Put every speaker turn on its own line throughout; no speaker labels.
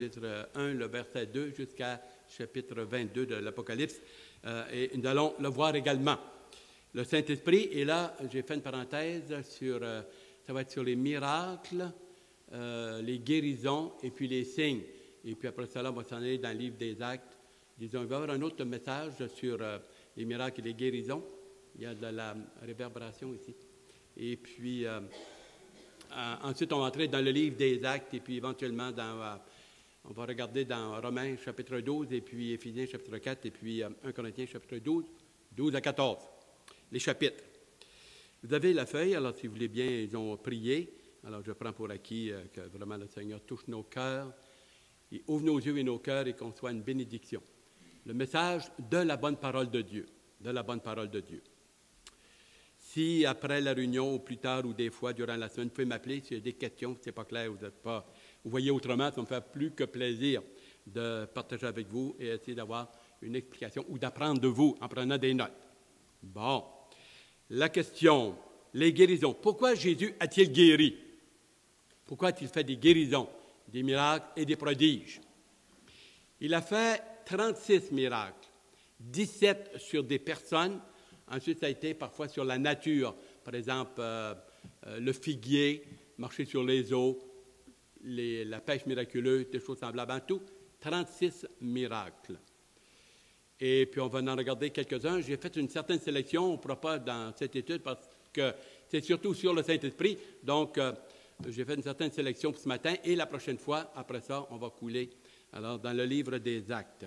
chapitre 1, le verset 2, jusqu'à chapitre 22 de l'Apocalypse. Et nous allons le voir également. Le Saint-Esprit, et là, j'ai fait une parenthèse sur, ça va être sur les miracles, les guérisons et puis les signes. Et puis après cela, on va s'en aller dans le livre des Actes. Disons, il va y avoir un autre message sur les miracles et les guérisons. Il y a de la réverbération ici. Et puis, ensuite, on va entrer dans le livre des Actes et puis éventuellement on va regarder dans Romains chapitre 12 et puis Éphésiens chapitre 4 et puis 1 Corinthiens chapitre 12 à 14, les chapitres. Vous avez la feuille, alors si vous voulez bien, ils ont prié. Alors je prends pour acquis que vraiment le Seigneur touche nos cœurs, il ouvre nos yeux et nos cœurs et qu'on soit une bénédiction. Le message de la bonne parole de Dieu, de la bonne parole de Dieu. Si après la réunion ou plus tard ou des fois durant la semaine, vous pouvez m'appeler s'il y a des questions, si ce n'est pas clair, vous voyez autrement, ça me fait plus que plaisir de partager avec vous et essayer d'avoir une explication ou d'apprendre de vous en prenant des notes. Bon, la question, les guérisons. Pourquoi Jésus a-t-il guéri? Pourquoi a-t-il fait des guérisons, des miracles et des prodiges? Il a fait 36 miracles, 17 sur des personnes. Ensuite, ça a été parfois sur la nature. Par exemple, le figuier, marcher sur les eaux, la pêche miraculeuse, des choses semblables. En tout, 36 miracles. Et puis, on va en regarder quelques-uns. J'ai fait une certaine sélection. On ne pourra pas dans cette étude parce que c'est surtout sur le Saint-Esprit. Donc, j'ai fait une certaine sélection pour ce matin. Et la prochaine fois, après ça, on va couler alors dans le livre des Actes.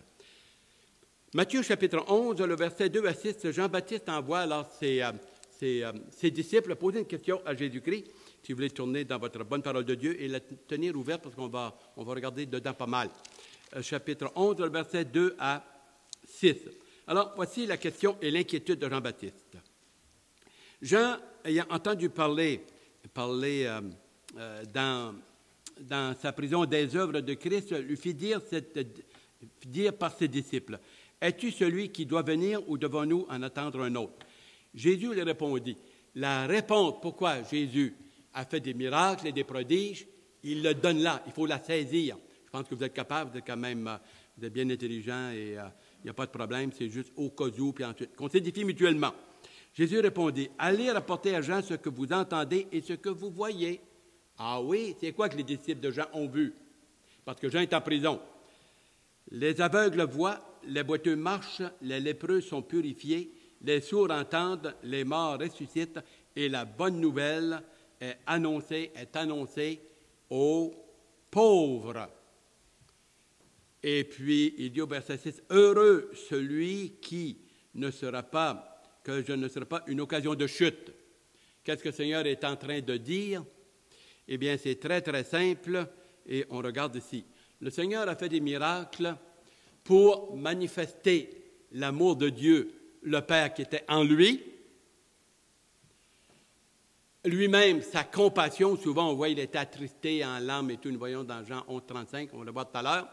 Matthieu chapitre 11, le verset 2 à 6, Jean-Baptiste envoie alors ses disciples poser une question à Jésus-Christ. Si vous voulez tourner dans votre bonne parole de Dieu et la tenir ouverte parce qu'on va regarder dedans pas mal. Chapitre 11, le verset 2 à 6. Alors, voici la question et l'inquiétude de Jean-Baptiste. Jean, ayant entendu parler dans sa prison des œuvres de Christ, lui fit dire par ses disciples, « Es-tu celui qui doit venir ou devons-nous en attendre un autre? » Jésus lui répondit. La réponse pourquoi Jésus a fait des miracles et des prodiges, il le donne là, il faut la saisir. Je pense que vous êtes capable, vous êtes quand même vous êtes bien intelligent et il n'y a pas de problème, c'est juste au cas où, puis ensuite, qu'on s'édifie mutuellement. Jésus répondit, « Allez rapporter à Jean ce que vous entendez et ce que vous voyez. » Ah oui, c'est quoi que les disciples de Jean ont vu? Parce que Jean est en prison. Les aveugles voient, les boiteux marchent, les lépreux sont purifiés, les sourds entendent, les morts ressuscitent, et la bonne nouvelle est annoncée aux pauvres. Et puis, il dit au verset 6, « Heureux celui que je ne serai pas une occasion de chute. » Qu'est-ce que le Seigneur est en train de dire? Eh bien, c'est très, très simple, et on regarde ici. Le Seigneur a fait des miracles pour manifester l'amour de Dieu, le Père qui était en lui. Lui-même, sa compassion, souvent on voit il était attristé en l'âme et tout, nous voyons dans Jean 11, 35, on va le voir tout à l'heure,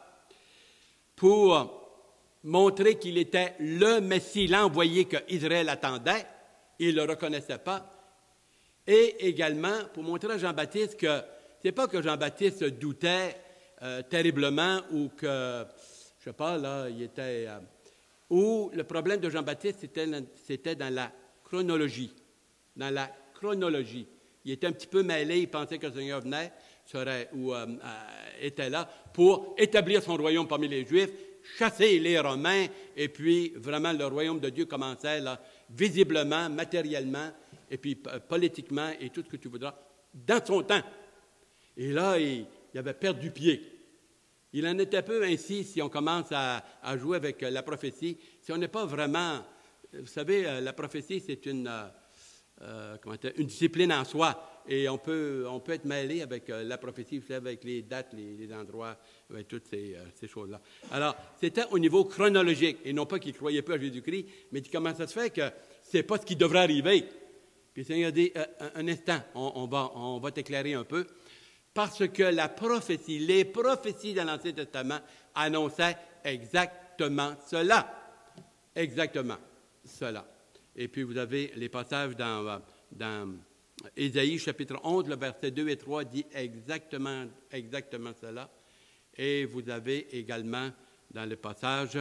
pour montrer qu'il était le Messie, l'envoyé qu'Israël attendait, il ne le reconnaissait pas, et également pour montrer à Jean-Baptiste que ce n'est pas que Jean-Baptiste doutait terriblement ou que, je ne sais pas, là, il était... ou le problème de Jean-Baptiste, c'était dans la chronologie. Dans la chronologie. Il était un petit peu mêlé, il pensait que le Seigneur venait, était là pour établir son royaume parmi les Juifs, chasser les Romains, et puis vraiment le royaume de Dieu commençait là, visiblement, matériellement, et puis politiquement, et tout ce que tu voudras, dans son temps. Et là, il avait perdu pied. Il en était peu ainsi si on commence à jouer avec la prophétie. Si on n'est pas vraiment... Vous savez, la prophétie, c'est une discipline en soi. Et on peut être mêlé avec la prophétie, vous savez, avec les dates, les endroits, avec toutes ces choses-là. Alors, c'était au niveau chronologique. Et non pas qu'il ne croyait pas à Jésus-Christ, mais comment ça se fait que ce n'est pas ce qui devrait arriver. Puis le Seigneur dit, un instant, on va t'éclairer un peu. Parce que les prophéties dans l'Ancien Testament annonçaient exactement cela. Exactement cela. Et puis vous avez les passages dans Ésaïe chapitre 11, le verset 2 et 3 dit exactement cela. Et vous avez également dans le passage,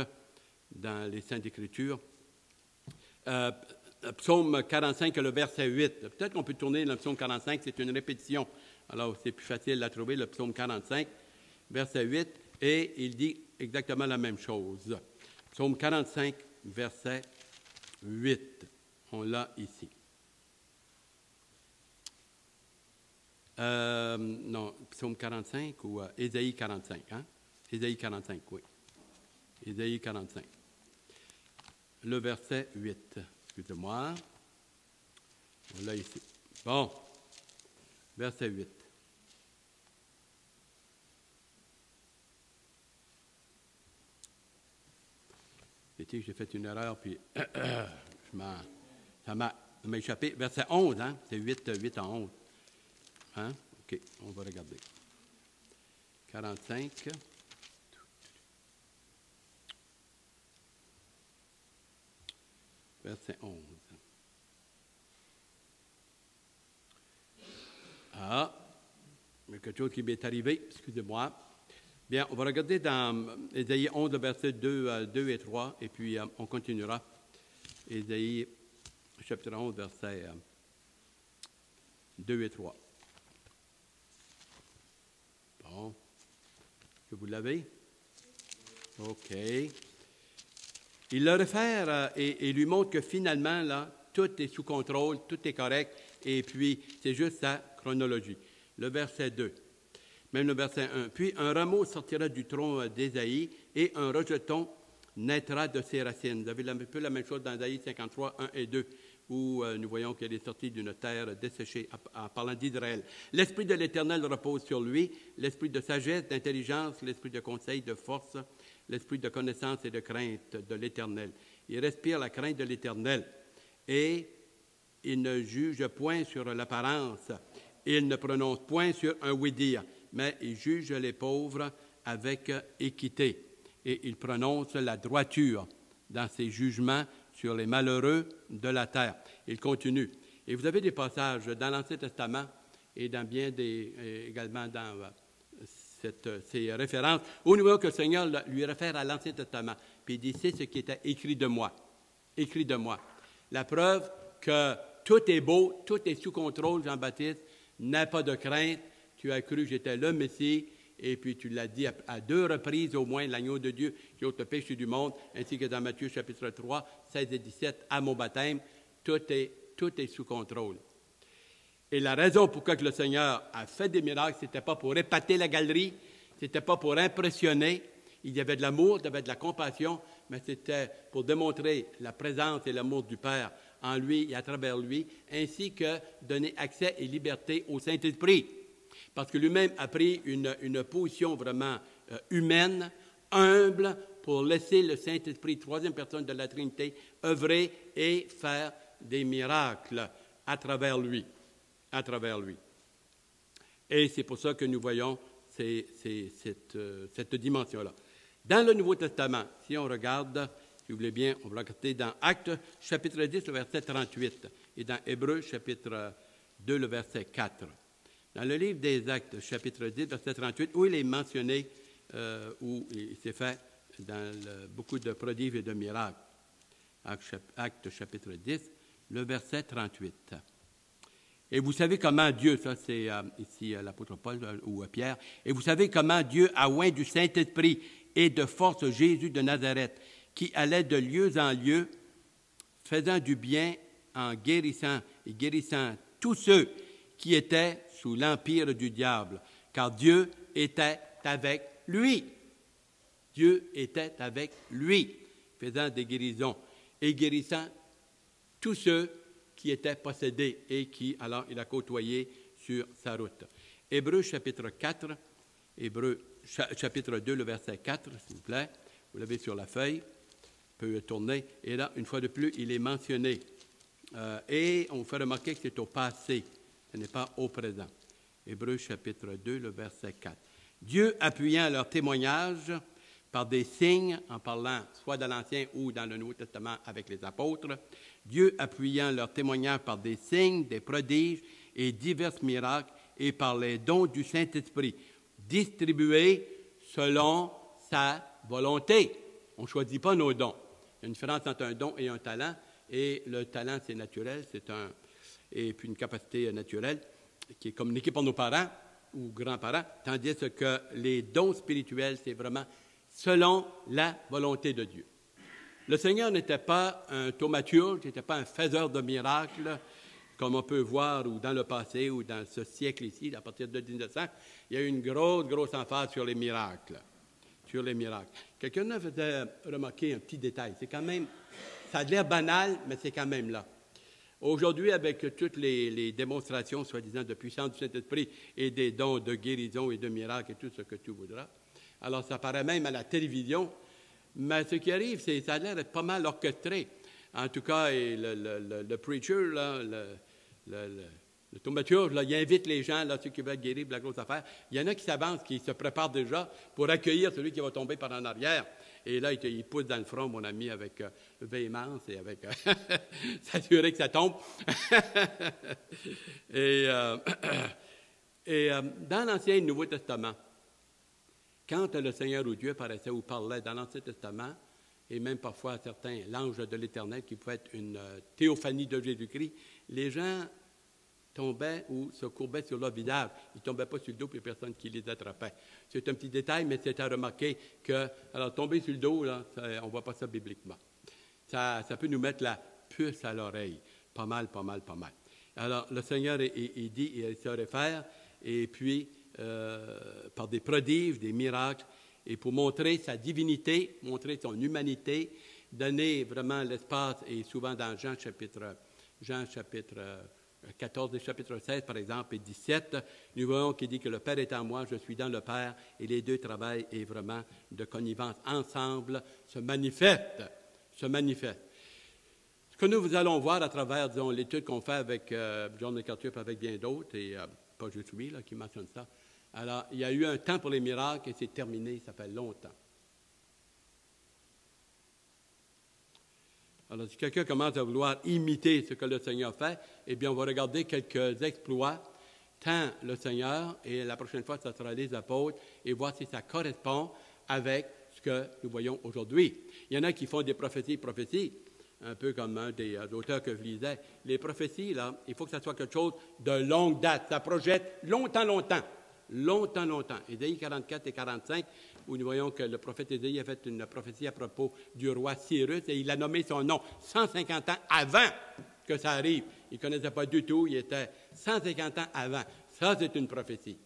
dans les Saintes Écritures, Psaume 45, le verset 8. Peut-être qu'on peut tourner le Psaume 45, c'est une répétition. Alors, c'est plus facile à trouver, le Psaume 45, verset 8, et il dit exactement la même chose. Psaume 45, verset 8. On l'a ici. Non, Psaume 45 ou Ésaïe 45, hein? Ésaïe 45, oui. Ésaïe 45. Le verset 8. Excusez-moi. On l'a ici. Bon. Verset 8. J'ai fait une erreur, puis ça m'a échappé. Verset 11, hein? C'est 8 en 11. Hein? OK, on va regarder. 45. Verset 11. Ah, il y a quelque chose qui m'est arrivé, excusez-moi. Bien, on va regarder dans Ésaïe 11, versets 2 et 3, et puis on continuera. Ésaïe, chapitre 11, versets 2 et 3. Bon. Est-ce que vous l'avez? OK. Il le réfère et lui montre que finalement, là, tout est sous contrôle, tout est correct, et puis c'est juste sa chronologie. Le verset 2, même le verset 1. Puis un rameau sortira du tronc d'Ésaïe et un rejeton naîtra de ses racines. Vous avez un peu la même chose dans Ésaïe 53, 1 et 2, où nous voyons qu'elle est sortie d'une terre desséchée, en parlant d'Israël. L'Esprit de l'Éternel repose sur lui, l'esprit de sagesse, d'intelligence, l'esprit de conseil, de force, l'esprit de connaissance et de crainte de l'Éternel. Il respire la crainte de l'Éternel et il ne juge point sur l'apparence. Il ne prononce point sur un oui-dire, mais il juge les pauvres avec équité. Et il prononce la droiture dans ses jugements sur les malheureux de la terre. Il continue. Et vous avez des passages dans l'Ancien Testament et dans bien des, également dans ces références, où nous voyons que le Seigneur lui réfère à l'Ancien Testament. Puis il dit, c'est ce qui était écrit de moi. Écrit de moi. La preuve que tout est beau, tout est sous contrôle, Jean-Baptiste, n'aie pas de crainte, tu as cru que j'étais le Messie, et puis tu l'as dit à 2 reprises au moins, l'agneau de Dieu qui ôte le péché du monde, ainsi que dans Matthieu chapitre 3, 16 et 17, à mon baptême, tout est sous contrôle. Et la raison pourquoi le Seigneur a fait des miracles, ce n'était pas pour épater la galerie, ce n'était pas pour impressionner, il y avait de l'amour, il y avait de la compassion, mais c'était pour démontrer la présence et l'amour du Père en lui et à travers lui, ainsi que donner accès et liberté au Saint-Esprit. Parce que lui-même a pris une position vraiment humaine, humble, pour laisser le Saint-Esprit, troisième personne de la Trinité, œuvrer et faire des miracles à travers lui. À travers lui. Et c'est pour ça que nous voyons cette dimension-là. Dans le Nouveau Testament, si on regarde, si vous voulez bien, on va regarder dans Actes, chapitre 10, le verset 38, et dans Hébreux, chapitre 2, le verset 4. Dans le livre des Actes, chapitre 10, verset 38, où il est mentionné, où il s'est fait dans beaucoup de prodiges et de miracles. Actes, chapitre 10, le verset 38. Et vous savez comment Dieu, ça c'est ici l'apôtre Paul ou Pierre, et vous savez comment Dieu a oint du Saint-Esprit et de force Jésus de Nazareth, qui allait de lieu en lieu, faisant du bien en guérissant et guérissant tous ceux qui étaient sous l'empire du diable, car Dieu était avec lui. Dieu était avec lui, faisant des guérisons et guérissant tous ceux qui étaient possédés et qui, alors, il a côtoyé sur sa route. Hébreux, chapitre 4, Hébreux, chapitre 2, le verset 4, s'il vous plaît. Vous l'avez sur la feuille. On peut tourner. Et là, une fois de plus, il est mentionné. Et on vous fait remarquer que c'est au passé. Ce n'est pas au présent. Hébreux, chapitre 2, le verset 4. Dieu appuyant leur témoignage par des signes, en parlant soit dans l'Ancien ou dans le Nouveau Testament avec les apôtres, Dieu appuyant leur témoignage par des signes, des prodiges et divers miracles et par les dons du Saint-Esprit, distribués
selon sa volonté. On ne choisit pas nos dons. Il y a une différence entre un don et un talent, et le talent, c'est naturel, et puis une capacité naturelle qui est communiquée par nos parents ou grands-parents, tandis que les dons spirituels, c'est vraiment selon la volonté de Dieu. Le Seigneur n'était pas un thaumaturge, n'était pas un faiseur de miracles, comme on peut voir ou dans le passé ou dans ce siècle ici, à partir de 1900, il y a eu une grosse emphase sur les miracles. Sur les miracles. Quelqu'un me faisait remarquer un petit détail. C'est quand même, ça a l'air banal, mais c'est quand même là. Aujourd'hui, avec toutes les démonstrations, soi-disant, de puissance du Saint-Esprit et des dons de guérison et de miracles et tout ce que tu voudras, alors ça paraît même à la télévision, mais ce qui arrive, c'est ça a l'air d'être pas mal orchestré. En tout cas, et le preacher, là, le thaumaturge, là, il invite les gens, là, ceux qui veulent guérir de la grosse affaire. Il y en a qui s'avancent, qui se préparent déjà pour accueillir celui qui va tomber par en arrière. Et là, il pousse dans le front, mon ami, avec véhémence et avec s'assurer que ça tombe. et dans l'Ancien et le Nouveau Testament, quand le Seigneur ou Dieu apparaissait ou parlait dans l'Ancien Testament, et même parfois certains, l'ange de l'Éternel, qui pouvait être une théophanie de Jésus-Christ, les gens tombaient ou se courbaient sur leur visage. Ils ne tombaient pas sur le dos, puis personne qui les attrapait. C'est un petit détail, mais c'est à remarquer que, alors, tomber sur le dos, là, on ne voit pas ça bibliquement. Ça peut nous mettre la puce à l'oreille. Pas mal. Alors, le Seigneur, il dit, il se réfère, et puis, par des prodiges, des miracles, et pour montrer sa divinité, montrer son humanité, donner vraiment l'espace, et souvent dans Jean chapitre 14 et chapitre 16, par exemple, et 17, nous voyons qu'il dit que le Père est en moi, je suis dans le Père, et les deux travaillent et vraiment de connivence ensemble se manifestent. Ce que nous allons voir à travers, disons, l'étude qu'on fait avec John MacArthur et avec bien d'autres, et pas juste lui là, qui mentionne ça. Alors, il y a eu un temps pour les miracles et c'est terminé, ça fait longtemps. Alors, si quelqu'un commence à vouloir imiter ce que le Seigneur fait, eh bien, on va regarder quelques exploits, tant le Seigneur, et la prochaine fois, ça sera les apôtres, et voir si ça correspond avec ce que nous voyons aujourd'hui. Il y en a qui font des prophéties, un peu comme un des auteurs que je lisais. Les prophéties, là, il faut que ça soit quelque chose de longue date. Ça projette longtemps. Ésaïe 44 et 45, où nous voyons que le prophète Ésaïe a fait une prophétie à propos du roi Cyrus, et il a nommé son nom 150 ans avant que ça arrive. Il ne connaissait pas du tout, il était 150 ans avant. Ça, c'est une prophétie.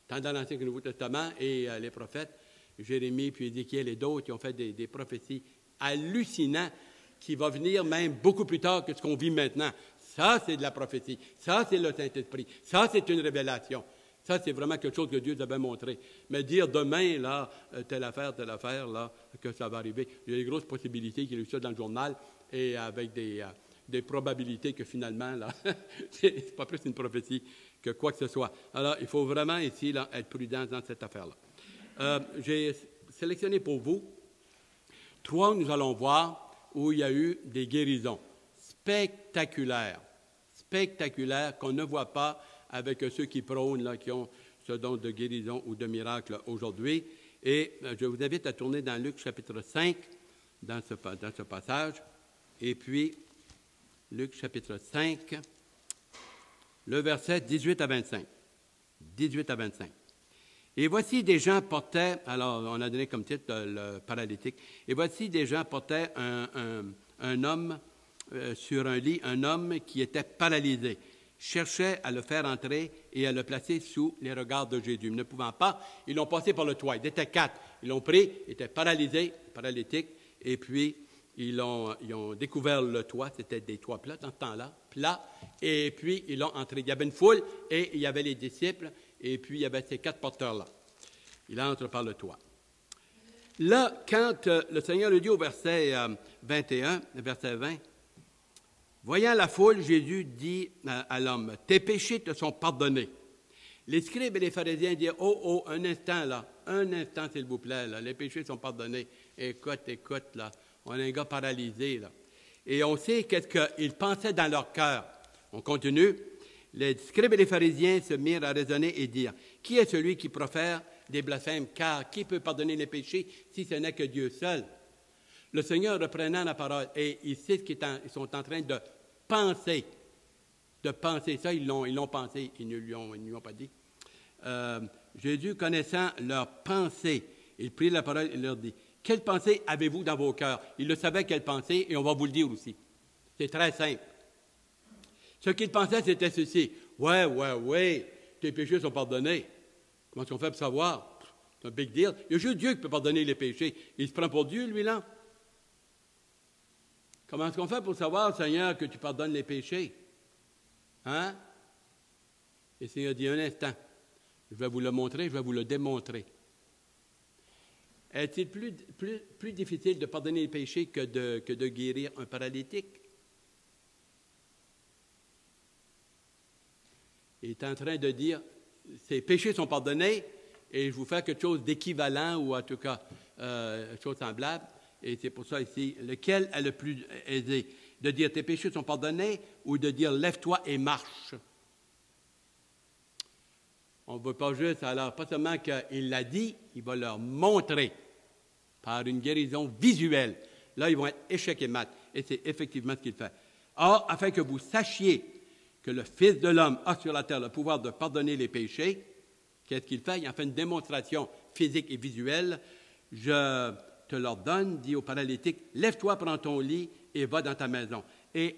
Tant dans l'Ancien que le Nouveau Testament, et les prophètes, Jérémie, puis Ézéchiel et d'autres, qui ont fait des prophéties hallucinantes, qui va venir même beaucoup plus tard que ce qu'on vit maintenant. Ça, c'est de la prophétie. Ça, c'est le Saint-Esprit. Ça, c'est une révélation. Ça, c'est vraiment quelque chose que Dieu nous avait montré. Mais dire demain, là, telle affaire, là, que ça va arriver, il y a des grosses possibilités qu'il y ait eu ça dans le journal et avec des probabilités que finalement, là, c'est pas plus une prophétie que quoi que ce soit. Alors, il faut vraiment ici, là, être prudent dans cette affaire-là. J'ai sélectionné pour vous 3 nous allons voir où il y a eu des guérisons spectaculaires qu'on ne voit pas avec ceux qui prônent, là, qui ont ce don de guérison ou de miracle aujourd'hui. Et je vous invite à tourner dans Luc chapitre 5, dans ce passage. Et puis, Luc chapitre 5, le verset 18 à 25. 18 à 25. Et voici des gens portaient, alors on a donné comme titre le paralytique, et voici des gens portaient un homme sur un lit, un homme qui était paralysé, cherchaient à le faire entrer et à le placer sous les regards de Jésus. Ne pouvant pas, ils l'ont passé par le toit. Ils étaient 4. Ils l'ont pris, ils étaient paralysés, paralytiques, et puis ils ont découvert le toit. C'était des toits plats dans ce temps-là, plats, et puis ils l'ont entré. Il y avait une foule et il y avait les disciples. Et puis, il y avait ces 4 porteurs-là. Il entre par le toit. Là, quand le Seigneur le dit au verset 21, verset 20, « Voyant la foule, Jésus dit à l'homme, « Tes péchés te sont pardonnés. » Les scribes et les pharisiens disent, « Oh, un instant, s'il vous plaît, là, les péchés sont pardonnés. » Écoute, là, on a un gars paralysé, là. Et on sait qu'est-ce qu'ils pensaient dans leur cœur. On continue. Les scribes et les pharisiens se mirent à raisonner et dire, « Qui est celui qui profère
des blasphèmes, car qui peut pardonner les péchés si ce n'est que Dieu seul? Le Seigneur reprenant la parole, et il sait ce qu'ils sont en train de penser. De penser ça, ils l'ont pensé, ils ne lui ont pas dit. Jésus, connaissant leurs pensées, il prit la parole et leur dit, « Quelle pensée avez-vous dans vos cœurs? » Il le savait, quelle pensée, et on va vous le dire aussi. C'est très simple. Ce qu'il pensait, c'était ceci. « Ouais, tes péchés sont pardonnés. » Comment est-ce qu'on fait pour savoir? C'est un big deal. Il y a juste Dieu qui peut pardonner les péchés. Il se prend pour Dieu, lui, là. Comment est-ce qu'on fait pour savoir, Seigneur, que tu pardonnes les péchés? Hein? Et le Seigneur dit, un instant, je vais vous le montrer, je vais vous le démontrer. Est-il plus difficile de pardonner les péchés que de guérir un paralytique? Il est en train de dire, ces péchés sont pardonnés et je vous fais quelque chose d'équivalent ou en tout cas, chose semblable. Et c'est pour ça ici, lequel est le plus aisé? De dire tes péchés sont pardonnés ou de dire lève-toi et marche? On ne veut pas juste, alors, pas seulement qu'il l'a dit, il va leur montrer par une guérison visuelle. Là, ils vont être échec et mat. Et c'est effectivement ce qu'il fait. Or, afin que vous sachiez que le Fils de l'homme a sur la terre le pouvoir de pardonner les péchés, qu'est-ce qu'il fait? Il en fait une démonstration physique et visuelle. Je te l'ordonne, dit au paralytique, lève-toi, prends ton lit et va dans ta maison. Et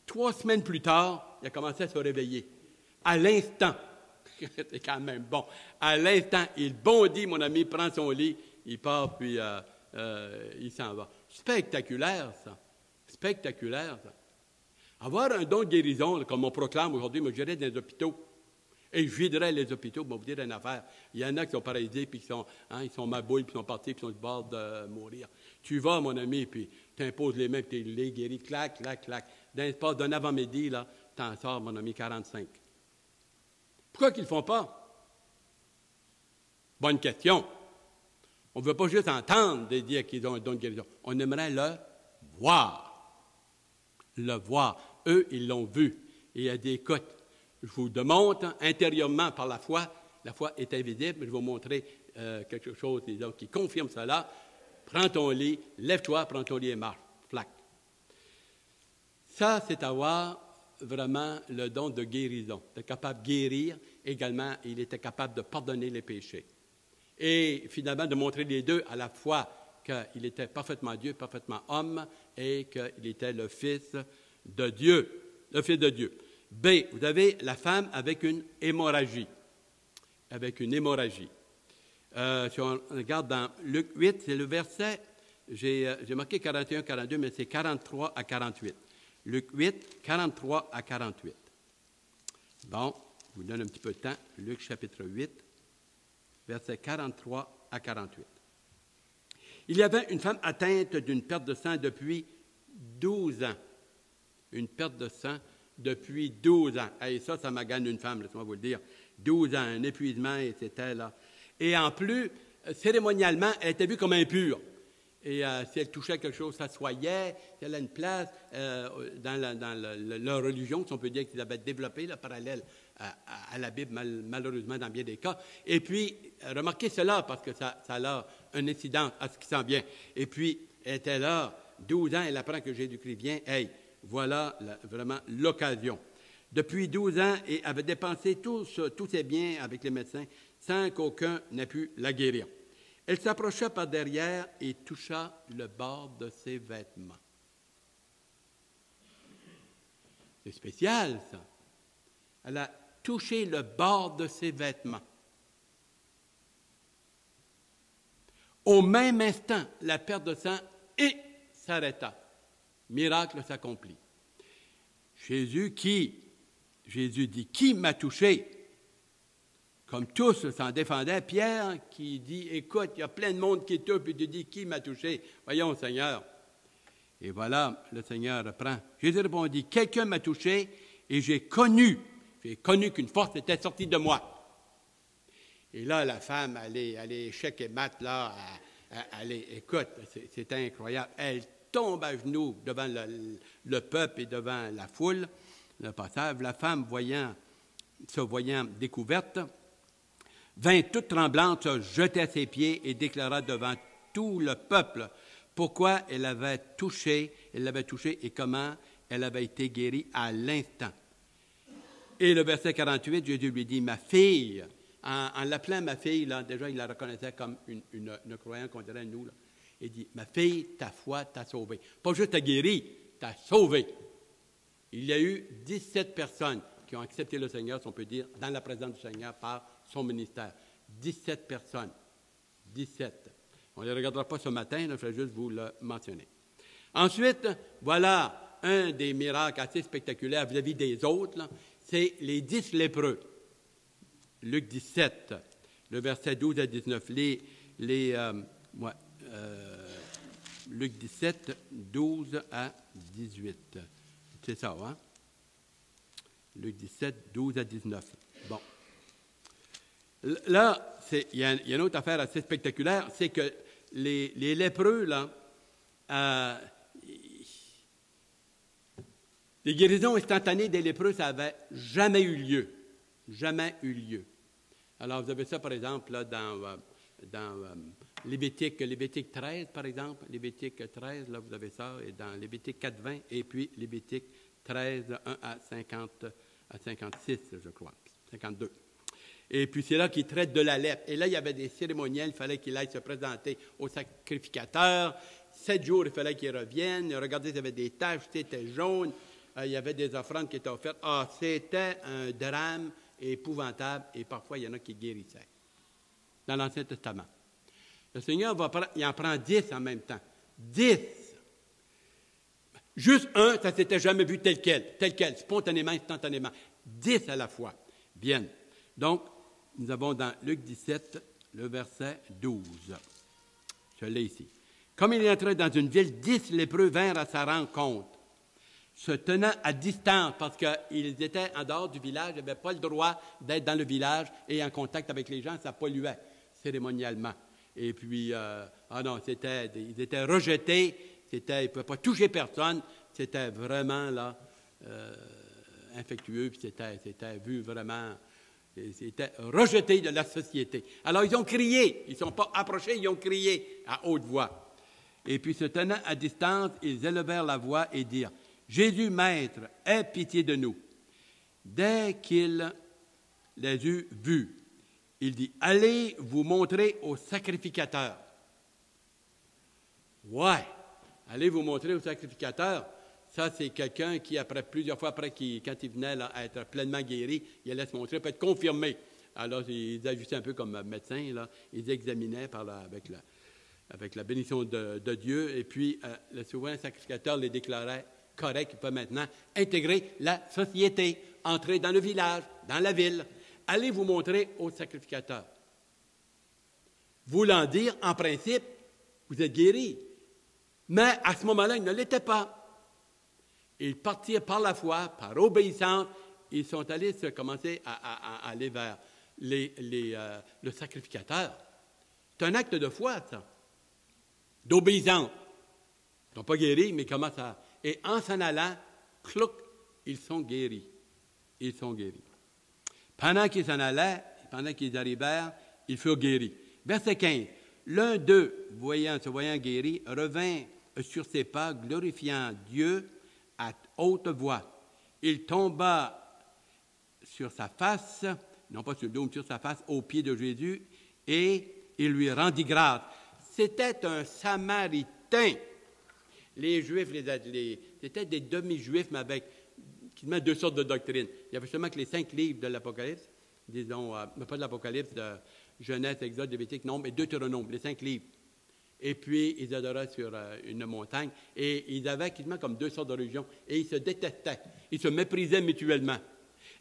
3 semaines plus tard, il a commencé à se réveiller. À l'instant, c'est quand même bon, à l'instant, il bondit, mon ami, prend son lit, il part, puis il s'en va. Spectaculaire, ça. Spectaculaire, ça. Avoir un don de guérison, là, comme on proclame aujourd'hui, moi, j'irais dans les hôpitaux. Et je viderais les hôpitaux, pour vous dire une affaire. Il y en a qui sont paralysés, puis ils sont mabouilles, puis ils sont partis, puis ils sont au bord de mourir. Tu vas, mon ami, puis tu imposes les mains, puis tu les guéris, clac, clac, clac. Dans l'espace d'un avant-midi, là, t'en sors, mon ami, 45. Pourquoi qu'ils ne le font pas? Bonne question. On ne veut pas juste entendre de dire qu'ils ont un don de guérison. On aimerait le voir. Le voir. Eux, ils l'ont vu. Et il y a des écoute. Je vous démontre intérieurement par la foi. La foi est invisible, mais je vais vous montrer quelque chose disons, qui confirme cela. Prends ton lit, lève-toi, prends ton lit et marche. Flac. Ça, c'est avoir vraiment le don de guérison. Il était capable de guérir. Également, il était capable de pardonner les péchés. Et finalement, de montrer les deux à la fois qu'il était parfaitement Dieu, parfaitement homme, et qu'il était le Fils de Dieu. Le Fils de Dieu. B, vous avez la femme avec une hémorragie. Avec une hémorragie. Si on regarde dans Luc 8, c'est le verset, j'ai marqué 41, 42, mais c'est 43 à 48. Luc 8, 43 à 48. Bon, je vous donne un petit peu de temps. Luc chapitre 8, versets 43 à 48. Il y avait une femme atteinte d'une perte de sang depuis 12 ans. Une perte de sang depuis 12 ans. Et ça magane une femme, laissez-moi vous le dire. 12 ans, un épuisement, et c'était là. Et en plus, cérémonialement, elle était vue comme impure. Et si elle touchait quelque chose, ça s'assoyait. Si elle a une place dans leur religion, si on peut dire qu'ils avaient développé, le parallèle à la Bible, malheureusement, dans bien des cas. Et puis, remarquez cela, parce que ça a un incident à ce qui s'en vient. Et puis, elle était là, 12 ans, elle apprend que Jésus-Christ vient. Hey, voilà vraiment l'occasion. Depuis 12 ans, et avait dépensé tous ses biens avec les médecins, sans qu'aucun n'ait pu la guérir. Elle s'approcha par derrière et toucha le bord de ses vêtements. C'est spécial, ça. Elle a touché le bord de ses vêtements. Au même instant, la perte de sang s'arrêta. Miracle s'accomplit. Jésus dit, qui m'a touché? Comme tous s'en défendaient, Pierre qui dit, écoute, il y a plein de monde qui touche, puis tu dis, qui m'a touché? Voyons, Seigneur. Et voilà, le Seigneur reprend. Jésus répondit, quelqu'un m'a touché et j'ai connu qu'une force était sortie de moi. Et là, la femme, elle est échec et mat, là, écoute, c'est incroyable. Elle tombe à genoux devant le peuple et devant la foule, le passage. La femme, se voyant découverte, vint toute tremblante, se jeter à ses pieds et déclara devant tout le peuple pourquoi elle l'avait touché et comment elle avait été guérie à l'instant. Et le verset 48, Jésus lui dit, « Ma fille », en l'appelant ma fille, là, déjà il la reconnaissait comme une croyante qu'on dirait nous. Là. Il dit, « Ma fille, ta foi t'a sauvée. » Pas juste t'a guérie, t'a sauvée. Il y a eu 17 personnes qui ont accepté le Seigneur, si on peut dire, dans la présence du Seigneur par son ministère. 17 personnes. 17. On ne les regardera pas ce matin, là, je vais juste vous le mentionner. Ensuite, voilà un des miracles assez spectaculaires vis-à-vis des autres, là, c'est les 10 lépreux. Luc 17, le verset 12 à 19. Luc 17, 12 à 18. C'est ça, hein? Luc 17, 12 à 19. Bon. Là, il y a une autre affaire assez spectaculaire, c'est que les lépreux, là, les guérisons instantanées des lépreux, ça n'avait jamais eu lieu. Jamais eu lieu. Alors, vous avez ça, par exemple, là, dans Lévitique 13, par exemple. Lévitique 13, là, vous avez ça, et dans Lévitique 4, 20, et puis Lévitique 13, 1 à 56, je crois, 52. Et puis, c'est là qu'il traite de la lèpre. Et là, il y avait des cérémoniels, il fallait qu'il aille se présenter au sacrificateur. 7 jours, il fallait qu'il revienne. Regardez, il y avait des taches, c'était jaune. Il y avait des offrandes qui étaient offertes. Ah, c'était un drame épouvantable, et parfois, il y en a qui guérissaient. Dans l'Ancien Testament. Le Seigneur, il en prend 10 en même temps. 10! Juste un, ça ne s'était jamais vu tel quel, spontanément, instantanément. 10 à la fois. Bien. Donc, nous avons dans Luc 17, le verset 12. Je l'ai ici. Comme il entrait dans une ville, 10 lépreux vinrent à sa rencontre, se tenant à distance, parce qu'ils étaient en dehors du village, ils n'avaient pas le droit d'être dans le village et en contact avec les gens, ça polluait cérémonialement. Et puis, ils étaient rejetés, ils ne pouvaient pas toucher personne, c'était vraiment là, infectueux, puis c'était vu vraiment, c'était rejeté de la société. Alors, ils ont crié, ils ne sont pas approchés, ils ont crié à haute voix. Et puis, se tenant à distance, ils élevèrent la voix et dirent, « Jésus, Maître, aie pitié de nous. » Dès qu'il les eut vus, il dit, « Allez vous montrer au sacrificateur. » Ouais, allez vous montrer au sacrificateur. Ça, c'est quelqu'un qui, plusieurs fois après, quand il venait là, à être pleinement guéri, il allait se montrer, peut être confirmé. Alors, ils ajustaient un peu comme médecins, là, ils examinaient avec la bénédiction de Dieu, et puis le souverain sacrificateur les déclarait corrects, il peut maintenant intégrer la société, entrer dans le village, dans la ville. Allez vous montrer au sacrificateur. Voulant dire, en principe, vous êtes guéri. Mais à ce moment-là, ils ne l'étaient pas. Ils partirent par la foi, par obéissance, ils sont allés commencer à aller vers le sacrificateur. C'est un acte de foi, ça, d'obéissance. Ils ne sont pas guéris, mais ils commencent à... Et en s'en allant, clouc, ils sont guéris. Ils sont guéris. Pendant qu'ils s'en allaient, pendant qu'ils arrivèrent, ils furent guéris. Verset 15. L'un d'eux, se voyant guéri, revint sur ses pas, glorifiant Dieu à haute voix. Il tomba sur sa face, non pas sur le dos, mais sur sa face, aux pieds de Jésus, et il lui rendit grâce. C'était un Samaritain. Les Juifs, c'était des demi-Juifs, mais avec quasiment 2 sortes de doctrines. Il y avait seulement que les 5 livres de l'Apocalypse, disons, pas de l'Apocalypse, de Genèse, Exode, Lévitique, Nombre et Deutéronome, les 5 livres. Et puis, ils adoraient sur une montagne, et ils avaient quasiment comme 2 sortes de religions, et ils se détestaient, ils se méprisaient mutuellement.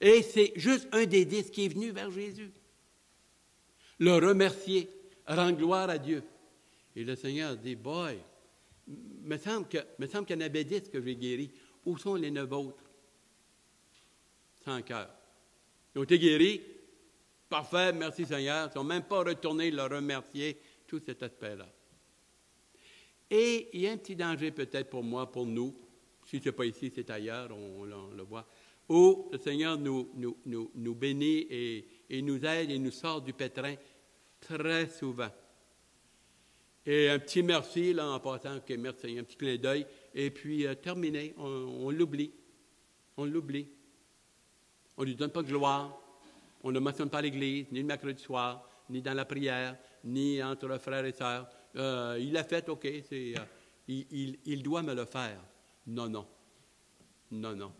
Et c'est juste un des 10 qui est venu vers Jésus, le remercier, rendre gloire à Dieu. Et le Seigneur dit, « Boy, me semble qu'il y en avait 10 que j'ai guéris. Où sont les 9 autres? » Sans cœur. Ils ont été guéris. Parfait, merci Seigneur. Ils ne sont même pas retournés le remercier, tout cet aspect-là. Et il y a un petit danger peut-être pour moi, pour nous, si ce n'est pas ici, c'est ailleurs, on le voit, où le Seigneur nous bénit et et nous aide et nous sort du pétrin très souvent. Et un petit merci, là, en passant, OK, merci, un petit clin d'œil, et puis terminé, on l'oublie. On l'oublie. On ne lui donne pas de gloire. On ne le mentionne pas à l'Église, ni le mercredi soir, ni dans la prière, ni entre frères et sœurs. Il l'a fait, OK, il doit me le faire. Non, non. Non, non.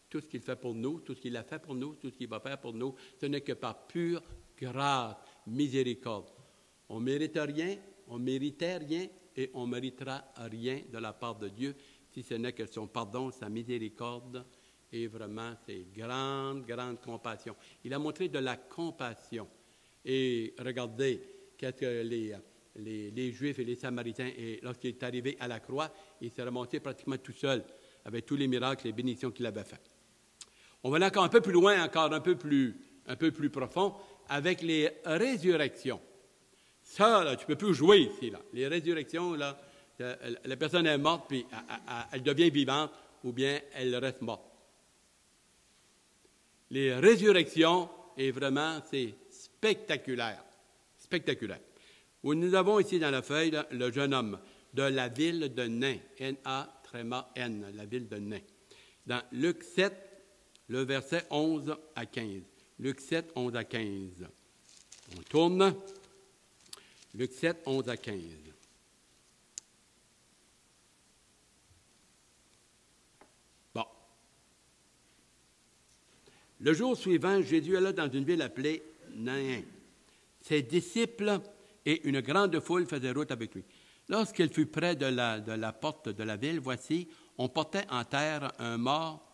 Tout ce qu'il fait pour nous, tout ce qu'il a fait pour nous, tout ce qu'il va faire pour nous, ce n'est que par pure grâce, miséricorde. On ne mérite rien, on ne méritait rien et on ne méritera rien de la part de Dieu, si ce n'est que son pardon, sa miséricorde et vraiment ses grandes, grandes compassions. Il a montré de la compassion. Et regardez, qu'est-ce que les Juifs et les Samaritains, et lorsqu'il est arrivé à la croix, il s'est remonté pratiquement tout seul, avec tous les miracles et les bénédictions qu'il avait fait. On va aller encore un peu plus loin, encore un peu plus profond, avec les résurrections. Ça, là, tu ne peux plus jouer ici. Là. Les résurrections, là, la personne est morte, puis elle devient vivante, ou bien elle reste morte. Les résurrections, et vraiment, c'est spectaculaire. Spectaculaire. Où nous avons ici dans la feuille là, le jeune homme de la ville de Nain, N-A-N, la ville de Nain. Dans Luc 7, le verset 11 à 15. Luc 7, 11 à 15. On tourne. Luc 7, 11 à 15. Bon. Le jour suivant, Jésus alla dans une ville appelée Nain. Ses disciples et une grande foule faisaient route avec lui. Lorsqu'il fut près de la porte de la ville, voici, on portait en terre un mort,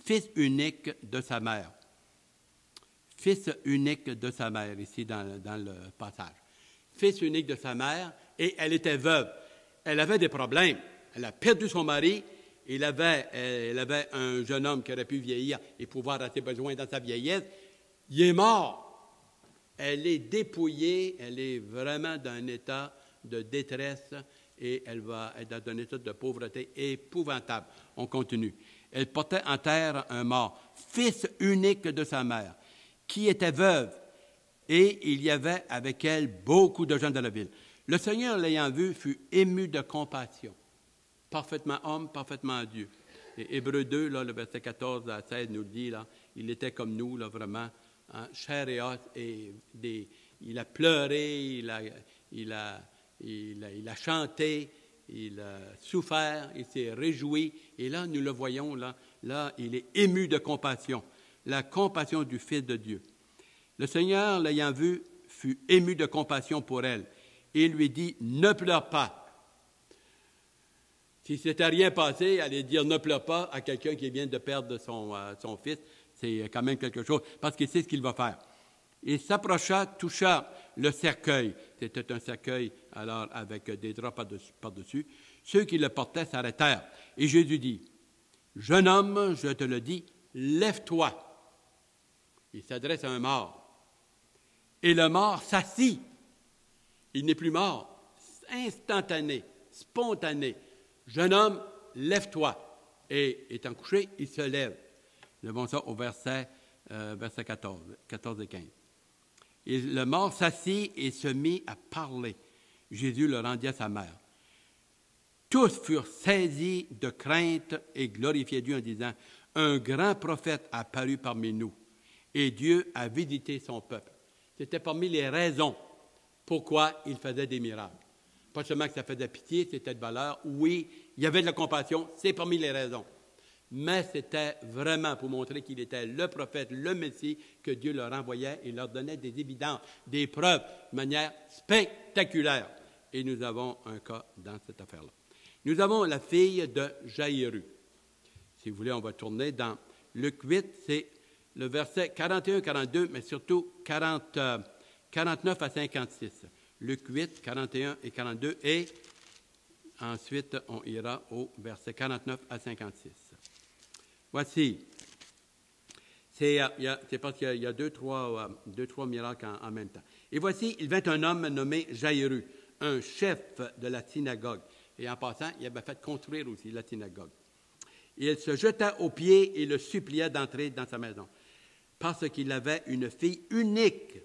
fils unique de sa mère. Fils unique de sa mère, ici dans le passage. Fils unique de sa mère, et elle était veuve. Elle avait des problèmes. Elle a perdu son mari. Elle avait un jeune homme qui aurait pu vieillir et pouvoir à ses besoins dans sa vieillesse. Il est mort. Elle est dépouillée. Elle est vraiment dans un état de détresse et elle va être dans un état de pauvreté épouvantable. On continue. Elle portait en terre un mort, fils unique de sa mère, qui était veuve, et il y avait avec elle beaucoup de gens de la ville. Le Seigneur, l'ayant vu, fut ému de compassion. Parfaitement homme, parfaitement Dieu. Et Hébreux 2, là, le verset 14 à 16 nous le dit, là, il était comme nous, là, vraiment, hein, chair et os, et il a pleuré, il a chanté, il a souffert, il s'est réjoui. Et là, nous le voyons, là, il est ému de compassion, la compassion du Fils de Dieu. Le Seigneur, l'ayant vu, fut ému de compassion pour elle. Et il lui dit, ne pleure pas. Si c'était rien passé, aller dire ne pleure pas à quelqu'un qui vient de perdre son fils, c'est quand même quelque chose, parce qu'il sait ce qu'il va faire. Il s'approcha, toucha le cercueil. C'était un cercueil, alors, avec des draps par-dessus. Ceux qui le portaient s'arrêtèrent. Et Jésus dit, « Jeune homme, je te le dis, lève-toi. » Il s'adresse à un mort. Et le mort s'assit. Il n'est plus mort. Instantané, spontané. « Jeune homme, lève-toi. » Et étant couché, il se lève. Nous avons ça au verset 14 et 15. Et le mort s'assit et se mit à parler. Jésus le rendit à sa mère. Tous furent saisis de crainte et glorifiaient Dieu en disant, « Un grand prophète a apparu parmi nous, et Dieu a visité son peuple. » C'était parmi les raisons pourquoi il faisait des miracles. Pas seulement que ça faisait pitié, c'était de valeur. Oui, il y avait de la compassion, c'est parmi les raisons. Mais c'était vraiment pour montrer qu'il était le prophète, le Messie, que Dieu leur envoyait et leur donnait des évidences, des preuves de manière spectaculaire. Et nous avons un cas dans cette affaire-là. Nous avons la fille de Jaïru. Si vous voulez, on va tourner dans Luc 8, c'est le verset 41-42, mais surtout 49 à 56. Luc 8, 41 et 42, et ensuite on ira au verset 49 à 56. Voici, c'est parce qu'il y a deux, trois miracles en même temps. Et voici, il vint un homme nommé Jaïru, un chef de la synagogue. Et en passant, il avait fait construire aussi la synagogue. Et il se jeta aux pieds et le supplia d'entrer dans sa maison. parce qu'il avait une fille unique.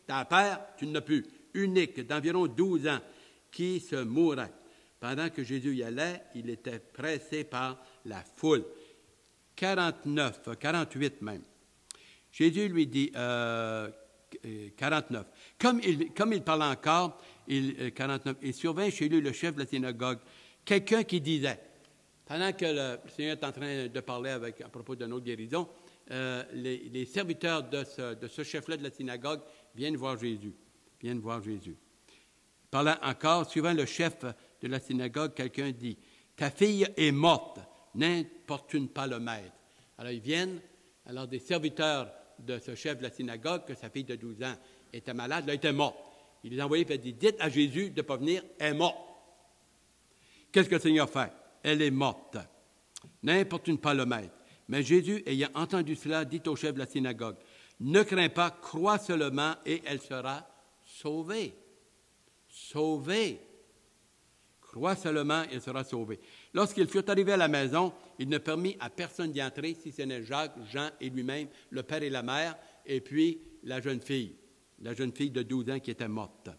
Ta père, tu n'as plus. Unique, d'environ 12 ans, qui se mourait. Pendant que Jésus y allait, il était pressé par la foule. 48 même. Jésus lui dit, 49. Comme il parlait encore, 49, il survint chez lui le chef de la synagogue, quelqu'un qui disait, pendant que le Seigneur est en train de parler à propos de notre guérison, les serviteurs de ce chef-là de la synagogue viennent voir Jésus. Parlant encore, suivant le chef de la synagogue, quelqu'un dit, « Ta fille est morte, n'importune pas le maître. » Alors ils viennent, alors des serviteurs de ce chef de la synagogue, que sa fille de 12 ans était malade, elle était morte. Il les a envoyés et dit, « Dites à Jésus de ne pas venir, elle est morte. » Qu'est-ce que le Seigneur fait? Elle est morte. N'importune pas le maître. Mais Jésus, ayant entendu cela, dit au chef de la synagogue, « Ne crains pas, crois seulement et elle sera sauvée. » Sauvée. Crois seulement et elle sera sauvée. Lorsqu'ils furent arrivés à la maison, il ne permit à personne d'y entrer, si ce n'est Jacques, Jean et lui-même, le père et la mère, et puis la jeune fille de 12 ans qui était morte.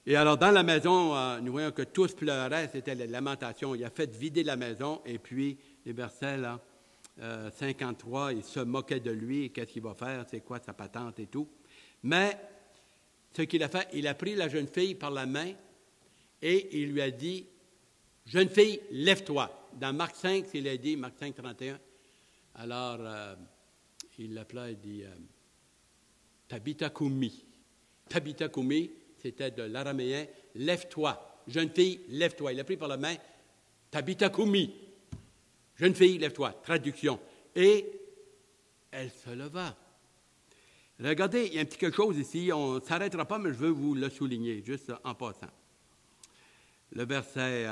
Et alors, dans la maison, nous voyons que tous pleuraient, c'était la lamentation. Il a fait vider la maison, et puis, les versets, là, 53, il se moquait de lui, qu'est-ce qu'il va faire, c'est quoi sa patente et tout. Mais, ce qu'il a fait, il a pris la jeune fille par la main, et il lui a dit, « Jeune fille, lève-toi. » Dans Marc 5, il a dit, Marc 5, 31, alors, il l'appela et dit, « Tabitha Koumi. » Tabitha Koumi, c'était de l'araméen, « Lève-toi. Jeune fille, lève-toi. » Il l'a pris par la main, « Tabitha Koumi. » Jeune fille, lève-toi. Traduction. Et elle se leva. Regardez, il y a un petit quelque chose ici, on ne s'arrêtera pas, mais je veux vous le souligner, juste en passant. Le verset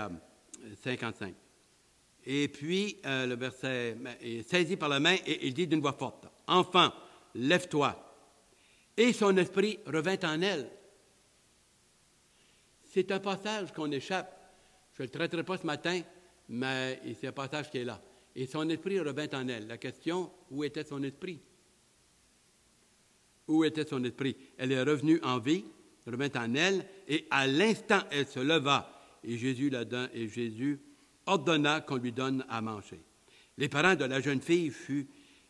55. Et puis, le verset est saisi par la main et il dit d'une voix forte, « Enfant, lève-toi. » Et son esprit revint en elle. C'est un passage qu'on échappe. Je ne le traiterai pas ce matin, mais c'est un passage qui est là. Et son esprit revint en elle. La question, où était son esprit? Où était son esprit? Elle est revenue en vie, revint en elle, et à l'instant, elle se leva. Et Jésus ordonna qu'on lui donne à manger. Les parents de la jeune fille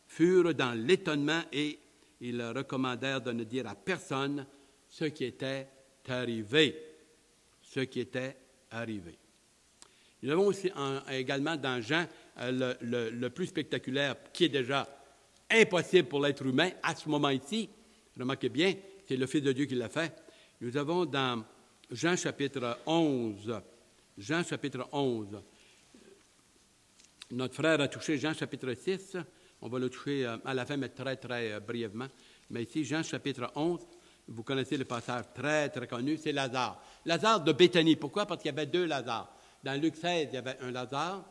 furent dans l'étonnement et ils recommandèrent de ne dire à personne ce qui était arrivé. Nous avons aussi également dans Jean le plus spectaculaire, qui est déjà impossible pour l'être humain à ce moment-ci. Remarquez bien, c'est le Fils de Dieu qui l'a fait. Nous avons dans Jean chapitre 11. Jean chapitre 11. Notre frère a touché Jean chapitre 6. On va le toucher à la fin, mais très, très brièvement. Mais ici, Jean chapitre 11, vous connaissez le passage très, très connu, c'est Lazare. Lazare de Béthanie. Pourquoi? Parce qu'il y avait deux Lazare. Dans Luc 16, il y avait un Lazare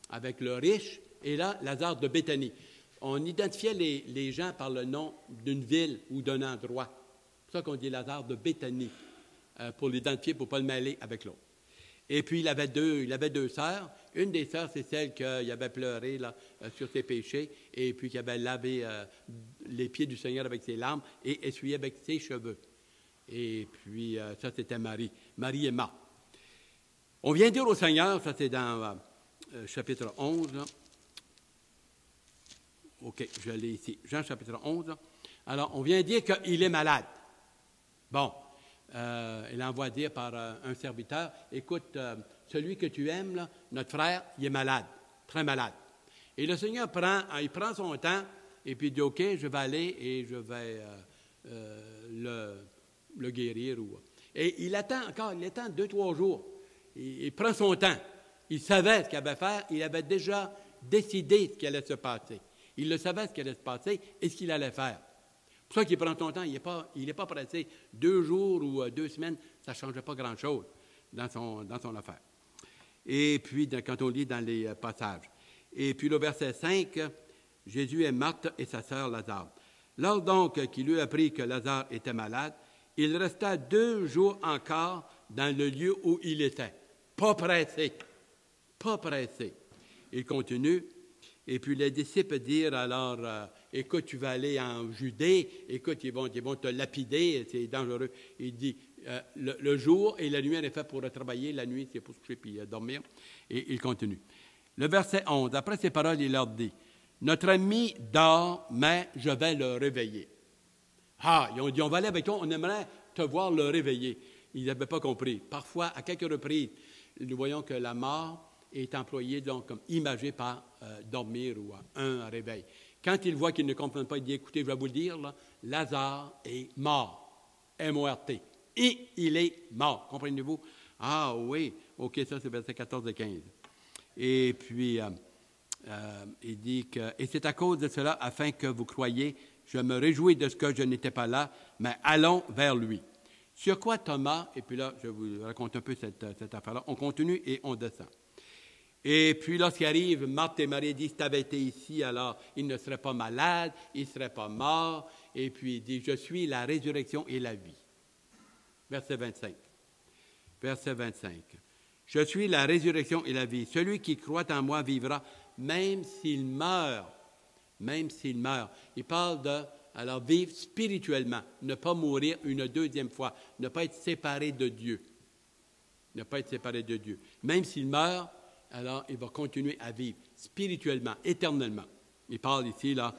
avec le riche, et là, Lazare de Béthanie. On identifiait les gens par le nom d'une ville ou d'un endroit. C'est pour ça qu'on dit Lazare de Béthanie, pour l'identifier, pour ne pas le mêler avec l'autre. Et puis, il avait deux sœurs. Une des sœurs, c'est celle qui avait pleuré là, sur ses péchés, et puis qui avait lavé les pieds du Seigneur avec ses larmes et essuyé avec ses cheveux. Et puis, ça, c'était Marie. Marie est morte. On vient dire au Seigneur, ça c'est dans chapitre 11. Là. OK, je l'ai ici. Jean chapitre 11. Là. Alors, on vient dire qu'il est malade. Bon. Il envoie dire par un serviteur, « Écoute, celui que tu aimes, là, notre frère, il est malade, très malade. » Et le Seigneur il prend son temps et puis il dit, « OK, je vais aller et je vais le guérir. » Et il attend 2-3 jours. Il prend son temps. Il savait ce qu'il avait à faire. Il avait déjà décidé ce qui allait se passer. Il le savait ce qui allait se passer et ce qu'il allait faire. C'est pour ça qu'il prend son temps. Il n'est pas pressé. 2 jours ou 2 semaines, ça ne changeait pas grand-chose dans son affaire. Et puis, quand on lit dans les passages. Et puis, le verset 5, Jésus et Marthe et sa sœur Lazare. Lors donc qu'il eut appris que Lazare était malade, il resta 2 jours encore dans le lieu où il était. Pas pressé. Il continue. Et puis les disciples dirent alors, écoute, tu vas aller en Judée, écoute, ils vont te lapider, c'est dangereux. Il dit, le jour et la nuit, elle est faite pour travailler, la nuit, c'est pour se coucher puis dormir. Et il continue. Le verset 11, après ces paroles, il leur dit, notre ami dort, mais je vais le réveiller. Ah, ils ont dit, on va aller avec toi, on aimerait te voir le réveiller. Ils n'avaient pas compris. Parfois, à quelques reprises, nous voyons que la mort est employée donc comme imagée par dormir ou un réveil. Quand ils voient qu'ils ne comprennent pas, il dit, écoutez, je vais vous le dire, là, Lazare est mort, M-O-R-T, et il est mort. Comprenez-vous? Ah oui, OK, ça c'est verset 14 et 15. Et puis, il dit que, et c'est à cause de cela, afin que vous croyiez, je me réjouis de ce que je n'étais pas là, mais allons vers lui. Sur quoi Thomas, et puis là, je vous raconte un peu cette affaire-là, on continue et on descend. Et puis lorsqu'il arrive, Marthe et Marie disent, si tu avais été ici, alors il ne serait pas malade, il ne serait pas mort. Et puis il dit, je suis la résurrection et la vie. Verset 25. Verset 25. Je suis la résurrection et la vie. Celui qui croit en moi vivra, même s'il meurt. Même s'il meurt. Il parle de, alors, vivre spirituellement, ne pas mourir une deuxième fois, ne pas être séparé de Dieu. Ne pas être séparé de Dieu. Même s'il meurt, alors il va continuer à vivre spirituellement, éternellement. Il parle ici, là,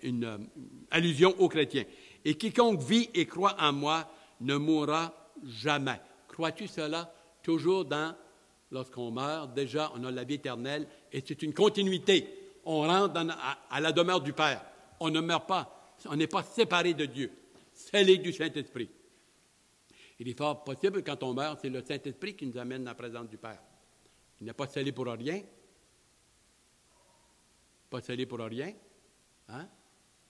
une allusion aux chrétiens. Et quiconque vit et croit en moi ne mourra jamais. Crois-tu cela? Toujours lorsqu'on meurt, déjà, on a la vie éternelle et c'est une continuité. On rentre à la demeure du Père. On ne meurt pas. On n'est pas séparé de Dieu. Scellé du Saint-Esprit. Il est fort possible, quand on meurt, c'est le Saint-Esprit qui nous amène dans la présence du Père. Il n'est pas scellé pour rien. Pas scellé pour rien. Hein?